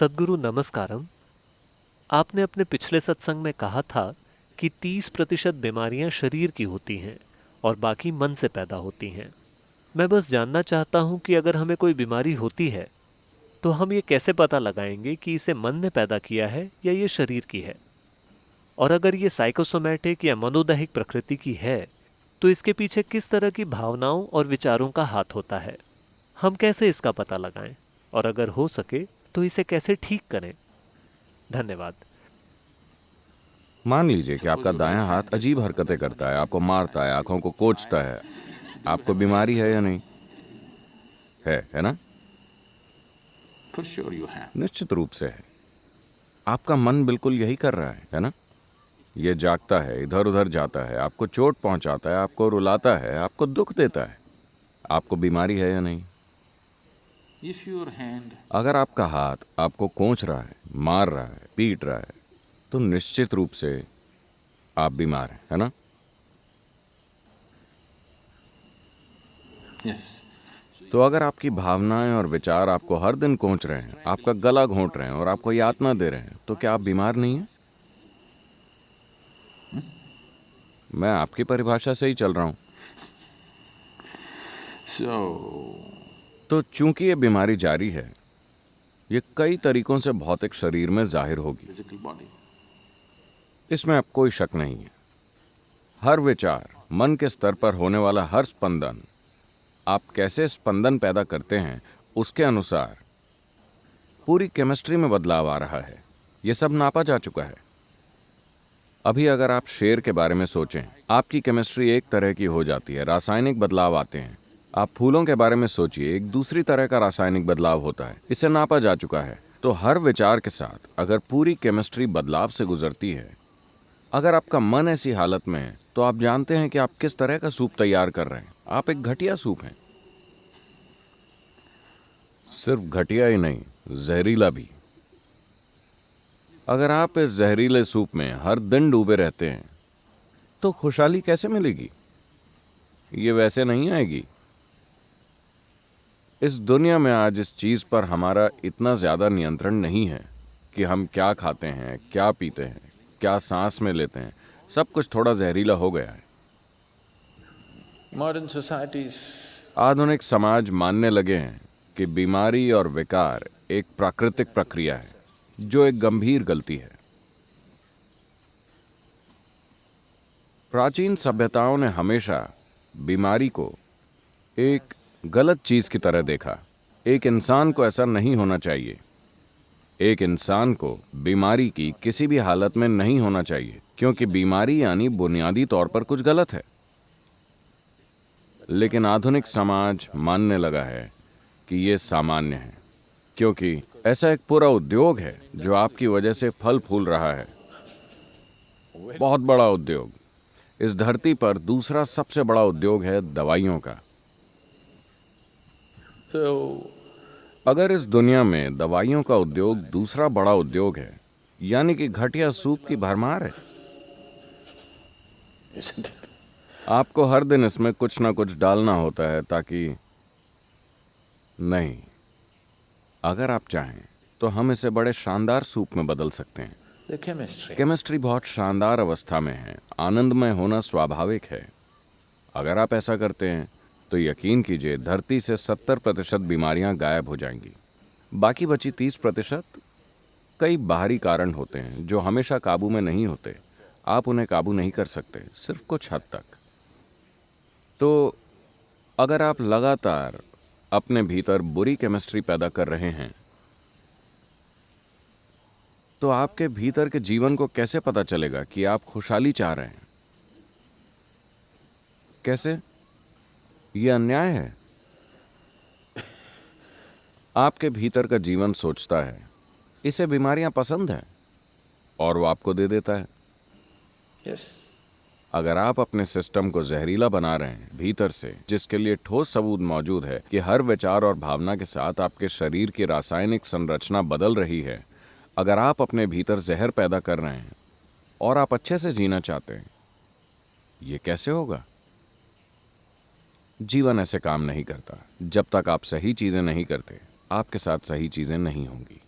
सद्गुरु नमस्कारम। आपने अपने पिछले सत्संग में कहा था कि 30% बीमारियां शरीर की होती हैं और बाकी मन से पैदा होती हैं। मैं बस जानना चाहता हूं कि अगर हमें कोई बीमारी होती है तो हम ये कैसे पता लगाएंगे कि इसे मन ने पैदा किया है या ये शरीर की है। और अगर ये साइकोसोमैटिक या मनोदैहिक प्रकृति की है तो इसके पीछे किस तरह की भावनाओं और विचारों का हाथ होता है। हम कैसे इसका पता लगाएं और अगर हो सके तो इसे कैसे ठीक करें। धन्यवाद। मान लीजिए कि आपका दायां हाथ अजीब हरकतें करता है, आपको मारता है, आंखों को कोचता है। आपको बीमारी है या नहीं? है ना? निश्चित रूप से है। आपका मन बिल्कुल यही कर रहा है ना? ये जागता है, इधर उधर जाता है, आपको चोट पहुंचाता है, आपको रुलाता है, आपको दुख देता है। आपको बीमारी है या नहीं? अगर आपका हाथ आपको कोंच रहा है, मार रहा है, पीट रहा है, तो निश्चित रूप से आप बीमार हैं, है ना? तो अगर आपकी भावनाएं और विचार आपको हर दिन कोंच रहे हैं, आपका गला घोंट रहे हैं और आपको यातना दे रहे हैं, तो क्या आप बीमार नहीं हैं? मैं आपकी परिभाषा से ही चल रहा हूं। तो चूंकि ये बीमारी जारी है, ये कई तरीकों से भौतिक शरीर में जाहिर होगी। इसमें अब कोई शक नहीं है। हर विचार, मन के स्तर पर होने वाला हर स्पंदन, आप कैसे स्पंदन पैदा करते हैं, उसके अनुसार पूरी केमिस्ट्री में बदलाव आ रहा है। यह सब नापा जा चुका है। अभी अगर आप शेर के बारे में सोचें, आपकी केमिस्ट्री एक तरह की हो जाती है, रासायनिक बदलाव आते हैं। आप फूलों के बारे में सोचिए, एक दूसरी तरह का रासायनिक बदलाव होता है। इसे नापा जा चुका है। तो हर विचार के साथ अगर पूरी केमिस्ट्री बदलाव से गुजरती है, अगर आपका मन ऐसी हालत में है, तो आप जानते हैं कि आप किस तरह का सूप तैयार कर रहे हैं। आप एक घटिया सूप हैं। सिर्फ घटिया ही नहीं, जहरीला भी। अगर आप इस जहरीले सूप में हर दिन डूबे रहते हैं, तो खुशहाली कैसे मिलेगी? ये वैसे नहीं आएगी। इस दुनिया में आज इस चीज पर हमारा इतना ज्यादा नियंत्रण नहीं है कि हम क्या खाते हैं, क्या पीते हैं, क्या सांस में लेते हैं। सब कुछ थोड़ा जहरीला हो गया है। आधुनिक समाज मानने लगे हैं कि बीमारी और विकार एक प्राकृतिक प्रक्रिया है, जो एक गंभीर गलती है। प्राचीन सभ्यताओं ने हमेशा बीमारी को एक गलत चीज की तरह देखा। एक इंसान को ऐसा नहीं होना चाहिए। एक इंसान को बीमारी की किसी भी हालत में नहीं होना चाहिए, क्योंकि बीमारी यानी बुनियादी तौर पर कुछ गलत है। लेकिन आधुनिक समाज मानने लगा है कि यह सामान्य है, क्योंकि ऐसा एक पूरा उद्योग है जो आपकी वजह से फल फूल रहा है। बहुत बड़ा उद्योग। इस धरती पर दूसरा सबसे बड़ा उद्योग है दवाइयों का। अगर इस दुनिया में दवाइयों का उद्योग दूसरा बड़ा उद्योग है, यानी कि घटिया सूप की भरमार है। आपको हर दिन इसमें कुछ ना कुछ डालना होता है ताकि नहीं, अगर आप चाहें तो हम इसे बड़े शानदार सूप में बदल सकते हैं। केमिस्ट्री बहुत शानदार अवस्था में है। आनंदमय होना स्वाभाविक है। अगर आप ऐसा करते हैं तो यकीन कीजिए, धरती से 70% बीमारियां गायब हो जाएंगी। बाकी बची 30% कई बाहरी कारण होते हैं जो हमेशा काबू में नहीं होते। आप उन्हें काबू नहीं कर सकते, सिर्फ कुछ हद तक। तो अगर आप लगातार अपने भीतर बुरी केमिस्ट्री पैदा कर रहे हैं, तो आपके भीतर के जीवन को कैसे पता चलेगा कि आप खुशहाली चाह रहे हैं? कैसे? यह अन्याय है। आपके भीतर का जीवन सोचता है इसे बीमारियां पसंद हैं, और वो आपको दे देता है। अगर आप अपने सिस्टम को जहरीला बना रहे हैं भीतर से, जिसके लिए ठोस सबूत मौजूद है कि हर विचार और भावना के साथ आपके शरीर की रासायनिक संरचना बदल रही है, अगर आप अपने भीतर जहर पैदा कर रहे हैं और आप अच्छे से जीना चाहते हैं, ये कैसे होगा? जीवन ऐसे काम नहीं करता। जब तक आप सही चीजें नहीं करते, आपके साथ सही चीजें नहीं होंगी।